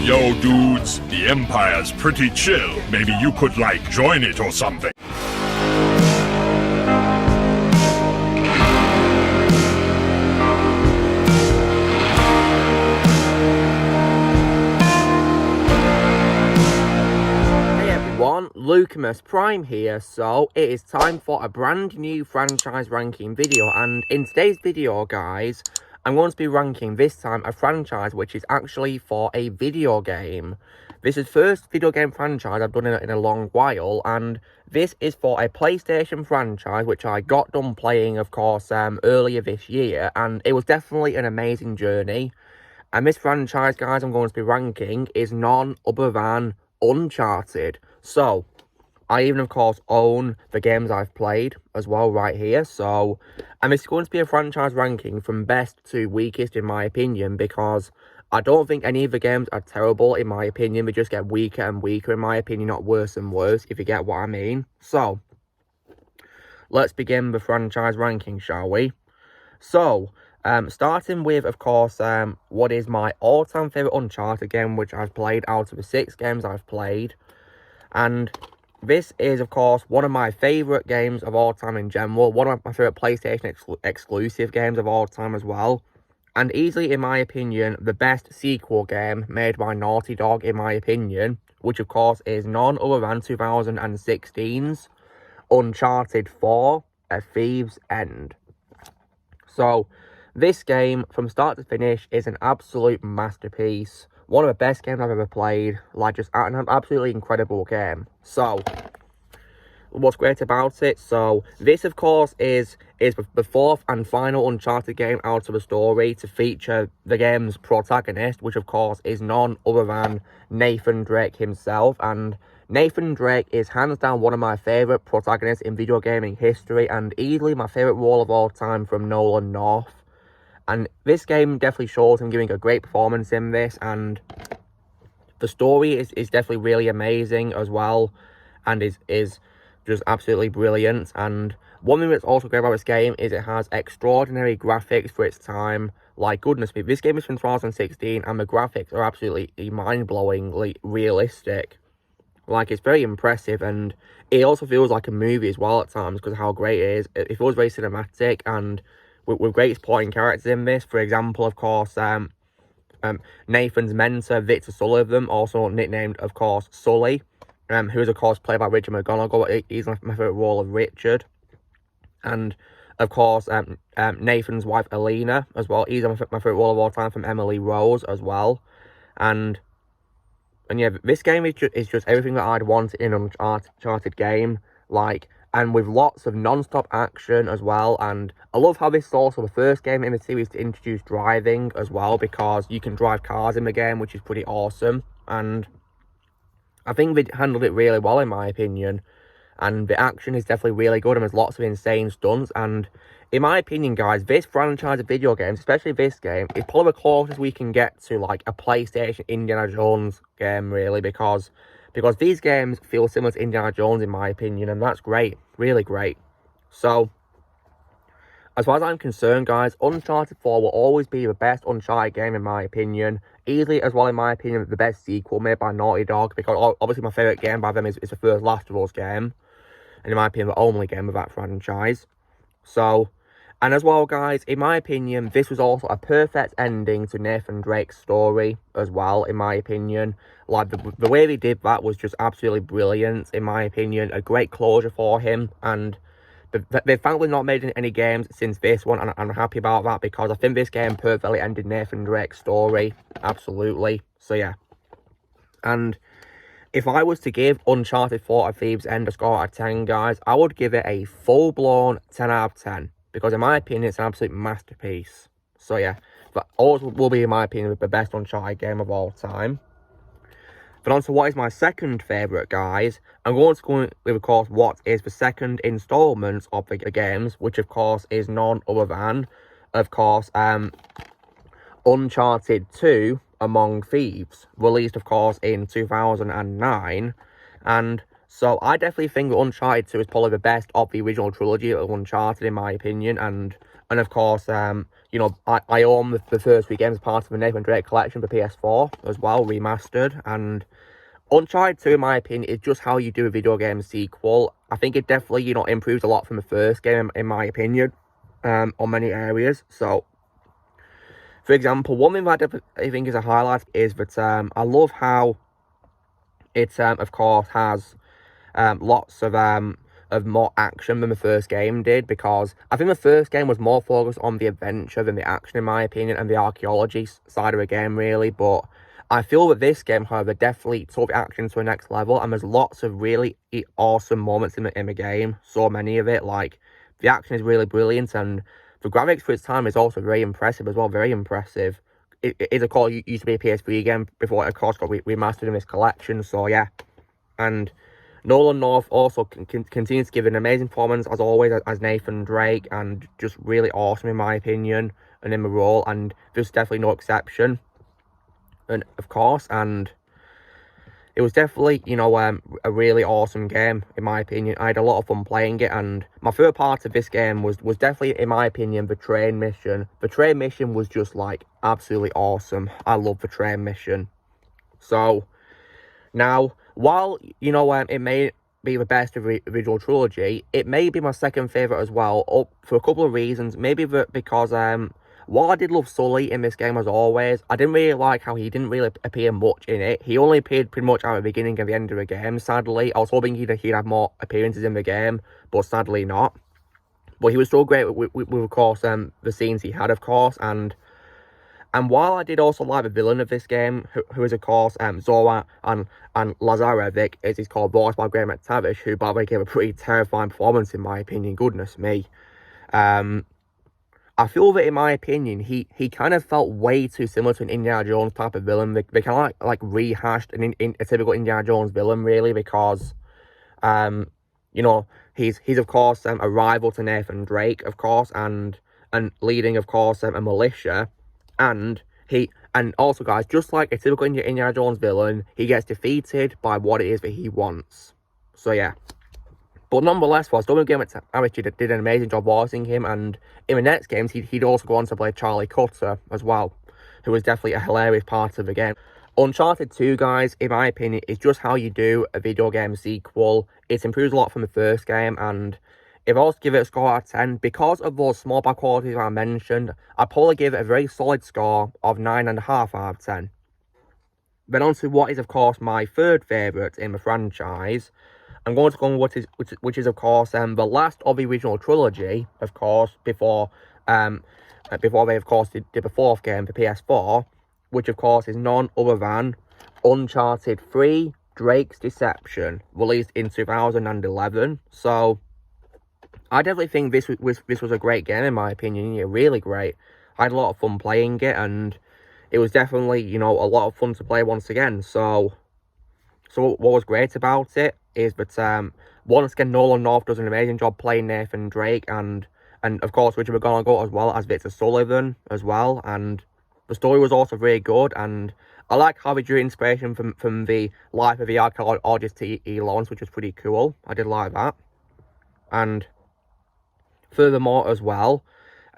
Yo, dudes, the Empire's pretty chill. Maybe you could, like, join it or something. Lucamus Prime here, so it is time for a brand new franchise ranking video, and in today's video, guys, I'm going to be ranking this time a franchise which is actually for a video game. This is the first video game franchise I've done in a long while, and this is for a PlayStation franchise which I got done playing, of course, earlier this year, and it was definitely an amazing journey. And this franchise, guys, I'm going to be ranking is none other than Uncharted. So, I even, of course, own the games I've played as well right here. So, and it's going to be a franchise ranking from best to weakest, in my opinion, because I don't think any of the games are terrible, in my opinion. They just get weaker and weaker, in my opinion, not worse and worse, if you get what I mean. So, let's begin the franchise ranking, shall we? So, starting with, of course, what is my all-time favourite Uncharted game, which I've played out of the 6 games I've played. And this is, of course, one of my favourite games of all time in general. One of my favourite PlayStation exclusive games of all time as well. And easily, in my opinion, the best sequel game made by Naughty Dog, in my opinion. Which, of course, is none other than 2016's Uncharted 4, A Thief's End. So, this game, from start to finish, is an absolute masterpiece. One of the best games I've ever played. Like, just an absolutely incredible game. So, what's great about it? So, this, of course, is the 4th and final Uncharted game out of the story to feature the game's protagonist, which, of course, is none other than Nathan Drake himself. And Nathan Drake is hands down one of my favourite protagonists in video gaming history, and easily my favourite role of all time from Nolan North. And this game definitely shows him giving a great performance in this, and the story is definitely really amazing as well, and is just absolutely brilliant. And one thing that's also great about this game is it has extraordinary graphics for its time. Like, goodness me, this game is from 2016, and the graphics are absolutely mind-blowingly realistic. Like, it's very impressive, and it also feels like a movie as well at times because of how great it is. It feels very cinematic, and with great supporting characters in this. For example, of course, Nathan's mentor, Victor Sullivan, also nicknamed, of course, Sully, who is, of course, played by Richard McGonagall. He's my favourite role of Richard. And, of course, Nathan's wife, Elena, as well. He's my favourite role of all time from Emily Rose, as well. And yeah, this game is just everything that I'd want in an Uncharted game. Like, and with lots of non-stop action as well. And I love how this is also the first game in the series to introduce driving as well, because you can drive cars in the game, which is pretty awesome. And I think they handled it really well, in my opinion. And the action is definitely really good, and there's lots of insane stunts. And in my opinion, guys, this franchise of video games, especially this game, is probably the closest we can get to, like, a PlayStation Indiana Jones game, really, because these games feel similar to Indiana Jones, in my opinion, and that's great. Really great. So, as far as I'm concerned, guys, Uncharted 4 will always be the best Uncharted game, in my opinion. Easily, as well, in my opinion, the best sequel made by Naughty Dog, because obviously my favourite game by them is the first Last of Us game. And in my opinion, the only game of that franchise. So, and as well, guys, in my opinion, this was also a perfect ending to Nathan Drake's story as well, in my opinion. Like, the way they did that was just absolutely brilliant, in my opinion. A great closure for him, and they've thankfully not made any games since this one, and I'm happy about that, because I think this game perfectly ended Nathan Drake's story. Absolutely. So, yeah. And if I was to give Uncharted 4 A Thief's End a score out of 10, guys, I would give it a full-blown 10 out of 10. Because in my opinion, it's an absolute masterpiece. So yeah, that also will be, in my opinion, the best Uncharted game of all time. But on to what is my second favourite, guys. I'm going to go with, of course, what is the second instalment of the games, which, of course, is none other than, of course, Uncharted 2 Among Thieves, released, of course, in 2009. And so I definitely think that Uncharted 2 is probably the best of the original trilogy of Uncharted, in my opinion. And of course, you know, I own the first 3 games part of the Nathan Drake collection for PS4 as well, remastered. And Uncharted 2, in my opinion, is just how you do a video game sequel. I think it definitely, you know, improves a lot from the first game, in my opinion, on many areas. So, for example, one thing that I think is a highlight is that I love how it, of course, has lots of more action than the first game did, because I think the first game was more focused on the adventure than the action, in my opinion, and the archaeology side of the game, really. But I feel that this game, however, definitely took the action to the next level, and there's lots of really awesome moments in the game, so many of it. Like, the action is really brilliant, and the graphics for its time is also very impressive as well, very impressive. It is, of course, used to be a PS3 game before it, of course, got remastered in this collection, so yeah. And Nolan North also continues to give an amazing performance, as always, as Nathan Drake, and just really awesome, in my opinion, and in the role, and there's definitely no exception. And, of course, and it was definitely, you know, a really awesome game, in my opinion. I had a lot of fun playing it, and my favourite part of this game was definitely, in my opinion, the train mission. The train mission was just, like, absolutely awesome. I love the train mission. So, now, while, you know, it may be the best of the original trilogy, it may be my second favourite as well, for a couple of reasons. Maybe because, while I did love Sully in this game, as always, I didn't really like how he didn't really appear much in it. He only appeared pretty much at the beginning and the end of the game, sadly. I was hoping he'd have more appearances in the game, but sadly not. But he was still great with of course, the scenes he had, of course, and while I did also like the villain of this game, who is, of course, Zora and Lazarevic, as he's called, voiced by Graham McTavish, who, by the way, gave a pretty terrifying performance, in my opinion. Goodness me. I feel that, in my opinion, he kind of felt way too similar to an Indiana Jones type of villain. They kind of like rehashed a typical Indiana Jones villain, really, because, you know, he's of course, a rival to Nathan Drake, of course, and leading, of course, a militia. And also, guys, just like a typical Indiana Jones villain, he gets defeated by what it is that he wants. So, yeah. But nonetheless, whilst Game McTavish did an amazing job voicing him, and in the next games, he'd also go on to play Charlie Cutter as well, who was definitely a hilarious part of the game. Uncharted 2, guys, in my opinion, is just how you do a video game sequel. It improves a lot from the first game, and if I was to give it a score out of 10, because of those small bad qualities I mentioned, I'd probably give it a very solid score of 9.5 out of 10. Then on to what is, of course, my third favourite in the franchise. I'm going to go with which is, of course, the last of the original trilogy, of course, before they, of course, did the fourth game for PS4, which, of course, is none other than Uncharted 3, Drake's Deception, released in 2011. So, I definitely think this was a great game, in my opinion. Yeah, really great. I had a lot of fun playing it, and it was definitely, you know, a lot of fun to play once again. So what was great about it is that, once again, Nolan North does an amazing job playing Nathan Drake, and of course, Richard McGonagall, as well as Victor Sullivan, as well, and the story was also very good, and I like how they drew inspiration from the life of the archaeologist T.E. Lawrence, which was pretty cool. I did like that. And furthermore, as well,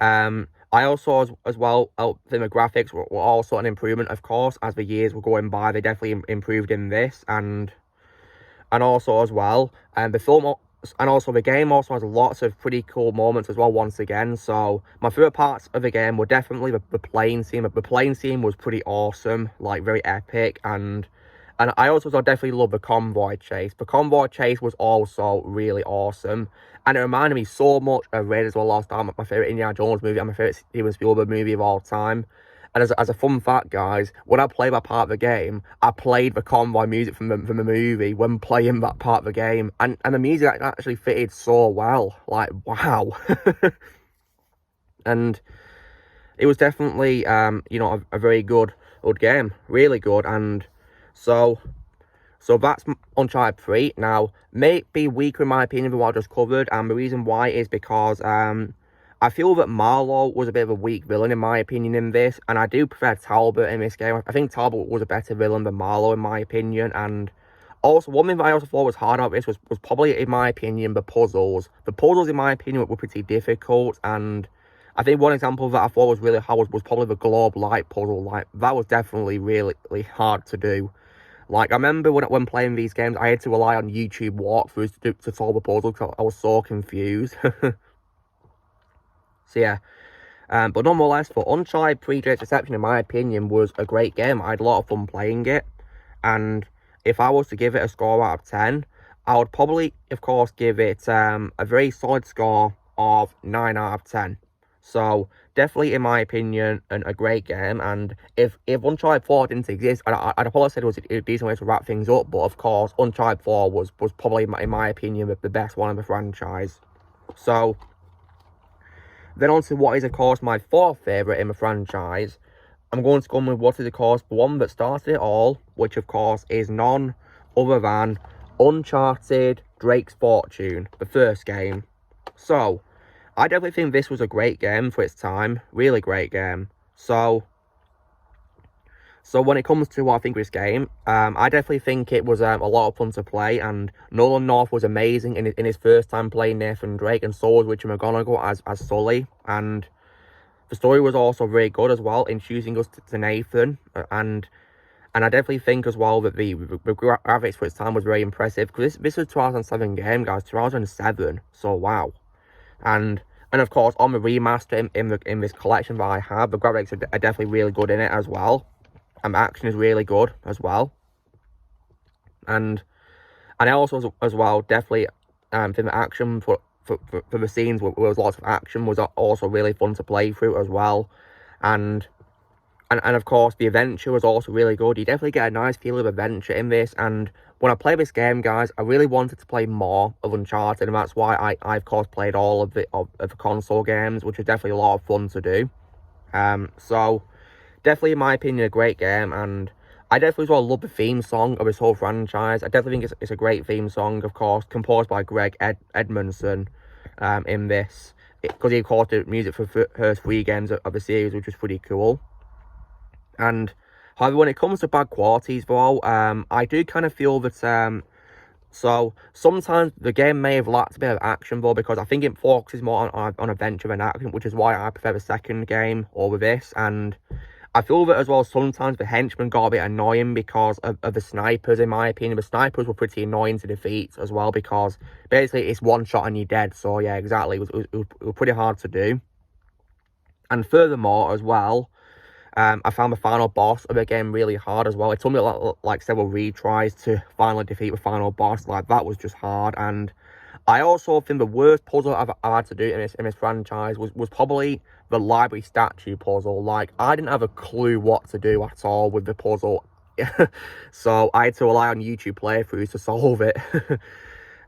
I also, as well, think the graphics were also an improvement, of course, as the years were going by. They definitely improved in this, and also, as well, the film, and also the game also has lots of pretty cool moments as well, once again. So my favourite parts of the game were definitely the plane scene. The plane scene was pretty awesome, like, very epic, and I also definitely love the convoy chase. The convoy chase was also really awesome, and it reminded me so much of Raiders of the Lost Ark, my favourite Indiana Jones movie, and my favourite Steven Spielberg movie of all time. And as a fun fact, guys, when I played that part of the game, I played the convoy music from the movie when playing that part of the game, and the music actually fitted so well. Like, wow. And it was definitely, you know, a very good game, really good. And so that's Uncharted 3. Now, may be weaker in my opinion than what I just covered, and the reason why is because I feel that Marlowe was a bit of a weak villain, in my opinion, in this, and I do prefer Talbot in this game. I think Talbot was a better villain than Marlowe, in my opinion. And also, one thing that I also thought was hard about this was probably, in my opinion, the puzzles. The puzzles, in my opinion, were pretty difficult, and I think one example that I thought was really hard was probably the globe light puzzle. Like, that was definitely really hard to do. Like, I remember when playing these games, I had to rely on YouTube walkthroughs to solve a puzzle because I was so confused. So yeah, but nonetheless, for Uncharted Pre-Drake's Reception, in my opinion, was a great game. I had a lot of fun playing it, and if I was to give it a score out of 10, I would probably, of course, give it a very solid score of 9 out of 10. So, definitely, in my opinion, a great game. And if Uncharted 4 didn't exist, I'd probably said it was a decent way to wrap things up. But, of course, Uncharted 4 was probably, in my opinion, the best one of the franchise. So, then on to what is, of course, my fourth favourite in the franchise. I'm going to go with what is, of course, the one that started it all, which, of course, is none other than Uncharted Drake's Fortune, the first game. So, I definitely think this was a great game for its time. Really great game. So when it comes to what I think of this game, I definitely think it was a lot of fun to play, and Nolan North was amazing in his first time playing Nathan Drake, and so was Richard McGonagall as Sully, and the story was also very good as well, introducing us to Nathan, and I definitely think as well that the graphics for its time was very impressive, because this was a 2007 game, guys, 2007, so wow. And of course, on the remaster in this collection that I have, the graphics are definitely really good in it as well. And the action is really good as well. And I also as well definitely think the action for the scenes where there was lots of action was also really fun to play through as well. And of course, the adventure was also really good. You definitely get a nice feel of adventure in this. And when I play this game, guys, I really wanted to play more of Uncharted, and that's why I of course played all of the console games, which is definitely a lot of fun to do. So definitely, in my opinion, a great game, and I definitely as well love the theme song of this whole franchise. I definitely think it's a great theme song, of course, composed by Greg Edmondson in this, because he of course did music for the first 3 games of the series, which was pretty cool. And however, when it comes to bad qualities, though, I do kind of feel that so sometimes the game may have lacked a bit of action, though, because I think it focuses more on adventure than action, which is why I prefer the second game over this. And I feel that as well, sometimes the henchmen got a bit annoying because of the snipers, in my opinion. The snipers were pretty annoying to defeat as well, because basically it's one shot and you're dead. So yeah, exactly, it was pretty hard to do. And furthermore as well, I found the final boss of the game really hard as well. It took me like several retries to finally defeat the final boss. Like, that was just hard. And I also think the worst puzzle I've had to do in this franchise was probably the library statue puzzle. Like, I didn't have a clue what to do at all with the puzzle. So I had to rely on YouTube playthroughs to solve it.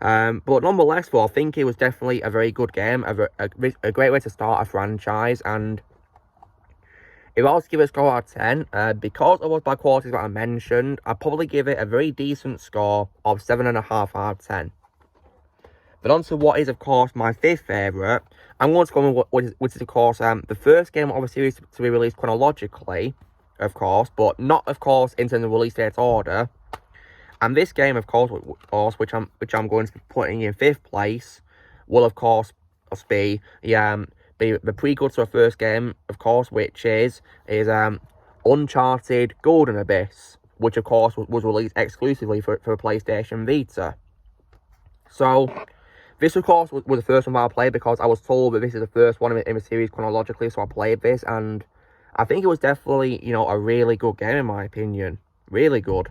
But nonetheless, though, I think it was definitely a very good game, a great way to start a franchise. And if I was to give it a score out of 10, because of what bad qualities that I mentioned, I'd probably give it a very decent score of 7.5 out of 10. But on to what is, of course, my 5th favourite, I'm going to go with which is, of course, the first game of the series to be released chronologically, of course, but not, of course, in terms of release date order. And this game, of course, which I'm going to be putting in 5th place, will, of course, be the prequel to the first game, of course, which is Uncharted Golden Abyss, which, of course, was released exclusively for PlayStation Vita. So, this, of course, was the first one that I played, because I was told that this is the first one in the series chronologically, so I played this, and I think it was definitely, you know, a really good game, in my opinion. Really good.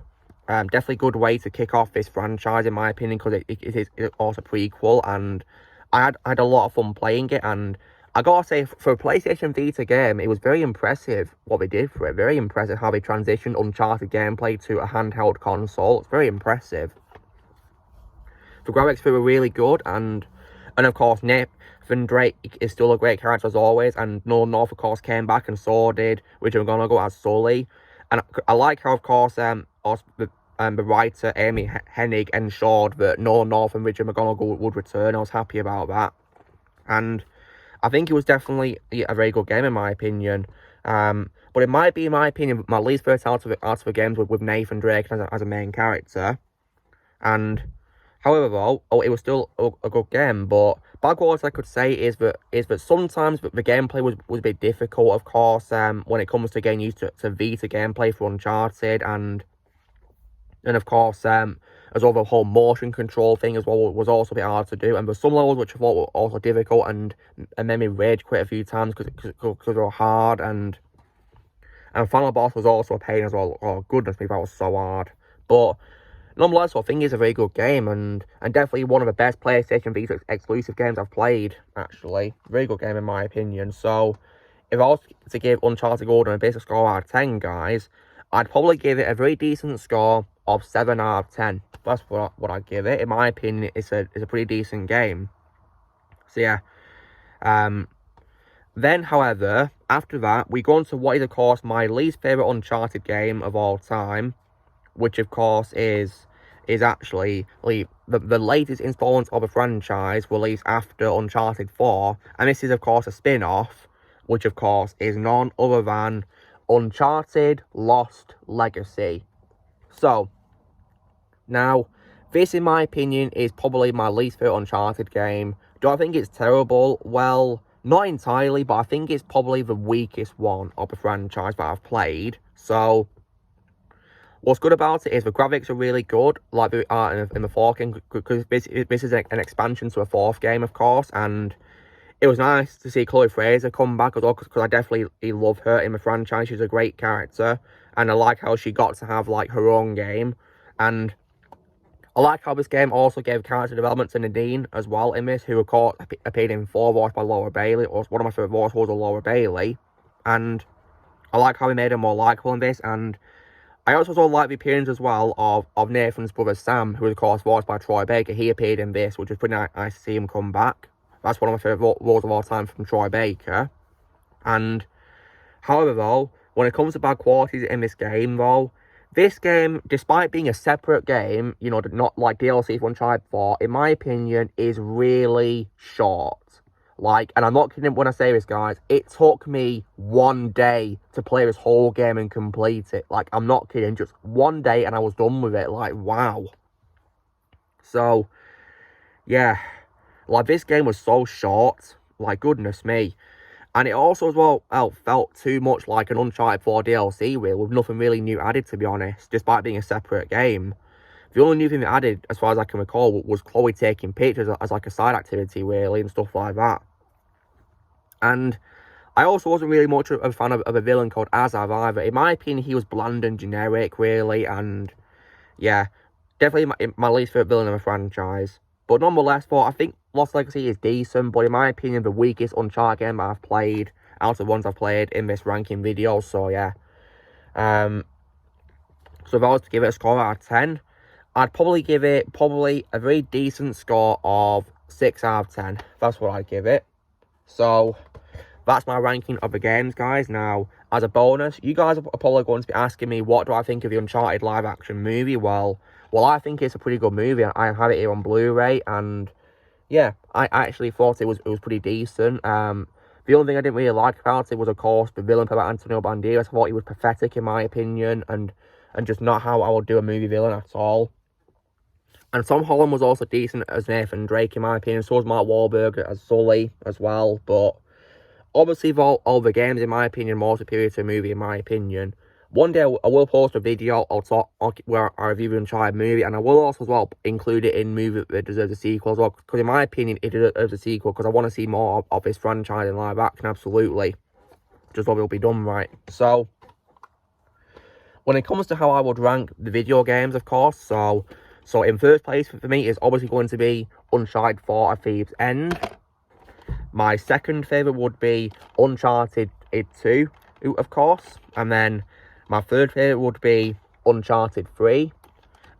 Definitely a good way to kick off this franchise, in my opinion, because it is also a prequel, and I had a lot of fun playing it. And I gotta say, for a PlayStation Vita game, it was very impressive what they did for it. Very impressive how they transitioned Uncharted gameplay to a handheld console. It's very impressive. The graphics were really good, and of course, Nathan Drake is still a great character as always, and Nolan North, of course, came back, and so did Richard McGonagall as Sully. And I like how, of course, the writer Amy Hennig ensured that Nolan North and Richard McGonagall would return. I was happy about that. And I think it was definitely a very good game, in my opinion. But it might be, in my opinion, my least favorite out of the games with Nathan Drake as a main character. And However, though, it was still a good game, but bad qualities I could say is that sometimes the gameplay was a bit difficult, of course, when it comes to getting used to Vita gameplay for Uncharted, and of course, as well, the whole motion control thing as well was also a bit hard to do, and there's some levels which I thought were also difficult and made me rage quite a few times because they were hard, and final boss was also a pain as well. Oh goodness me, that was so hard, but nonetheless, I think it's a very good game, and definitely one of the best PlayStation Vita exclusive games I've played, actually. Very good game in my opinion. So, if I was to give Uncharted Golden a basic score out of 10, guys, I'd probably give it a very decent score of 7 out of 10. That's what I'd give it. In my opinion, it's a pretty decent game. So, yeah. Then, however, after that, we go on to what is, of course, my least favourite Uncharted game of all time, which, of course, is actually the latest installment of a franchise released after Uncharted 4, and this is, of course, a spin-off, which, of course, is none other than Uncharted Lost Legacy. So, now, this, in my opinion, is probably my least favourite Uncharted game. Do I think it's terrible? Well, not entirely, but I think it's probably the weakest one of the franchise that I've played. So, what's good about it is the graphics are really good, like they are in the fourth game, because this is an expansion to a fourth game, of course, and it was nice to see Chloe Fraser come back as well, because I definitely love her in the franchise. She's a great character, and I like how she got to have, like, her own game, and I like how this game also gave character development to Nadine as well in this, who, of course, appeared in 4 voiced by Laura Bailey, or one of my favourite voice was Laura Bailey, and I like how he made her more likeable in this, and I also like the appearance as well of Nathan's brother Sam, who was, of course, voiced by Troy Baker. He appeared in this, which was pretty nice to see him come back. That's one of my favourite roles of all time from Troy Baker. And, however, though, when it comes to bad qualities in this game, though, this game, despite being a separate game, you know, not like DLC for Uncharted 4, in my opinion, is really short. Like, and I'm not kidding when I say this, guys, it took me 1 day to play this whole game and complete it. Like, I'm not kidding, just 1 day and I was done with it. Like, wow. So, yeah. Like, this game was so short. Like, goodness me. And it also, as well, felt too much like an Uncharted 4 DLC, really, with nothing really new added, to be honest, despite being a separate game. The only new thing that added, as far as I can recall, was Chloe taking pictures as like a side activity, really, and stuff like that. And I also wasn't really much of a fan of a villain called Azav either. In my opinion, he was bland and generic, really, and yeah, definitely my least favourite villain of the franchise. But nonetheless, I think Lost Legacy is decent, but in my opinion, the weakest Uncharted game I've played out of the ones I've played in this ranking video, so yeah. So if I was to give it a score out of 10, I'd probably give it a very decent score of 6 out of 10. That's what I'd give it. So, that's my ranking of the games, guys. Now, as a bonus, you guys are probably going to be asking me, what do I think of the Uncharted live-action movie? Well, I think it's a pretty good movie. I have it here on Blu-ray, and yeah, I actually thought it was pretty decent. The only thing I didn't really like about it was, of course, the villain played by Antonio Banderas. I thought he was pathetic, in my opinion, and just not how I would do a movie villain at all. And Tom Holland was also decent as Nathan Drake, in my opinion. So was Mark Wahlberg as Sully as well. But obviously, all the games, in my opinion, more superior to a movie, in my opinion. One day, I will post a video where I review the entire movie. And I will also, as well, include it in movie that deserves a sequel as well. Because in my opinion, it deserves a sequel. Because I want to see more of this franchise in live action, absolutely. Just hope it'll be done right. So, when it comes to how I would rank the video games, of course, So in first place for me is obviously going to be Uncharted 4: A Thief's End. My second favourite would be Uncharted 2, of course. And then my third favourite would be Uncharted 3.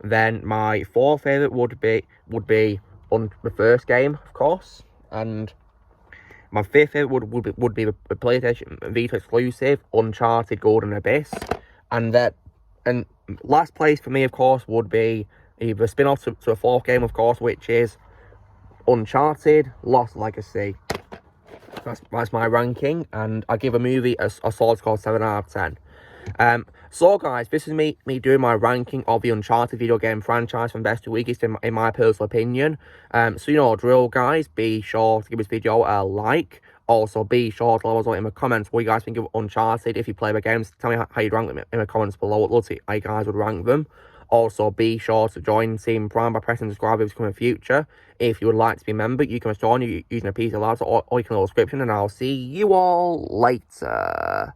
Then my fourth favourite would be the first game, of course. And my fifth favourite would be the PlayStation Vita exclusive, Uncharted Golden Abyss. And last place for me, of course, would be either a spin-off to a fourth game, of course, which is Uncharted Lost Legacy. That's my ranking, and I give a movie a solid score of 7 out of 10. So guys, this is me doing my ranking of the Uncharted video game franchise from best to weakest in my personal opinion. So you know drill guys, be sure to give this video a like. Also, be sure to let us know in the comments what you guys think of Uncharted. If you play the games, tell me how you'd rank them in the comments below. I'd love to see how you guys would rank them. Also, be sure to join Team Prime by pressing subscribe if it's coming in the future. If you would like to be a member, you can join using a piece of labs or you can leave a description, and I'll see you all later.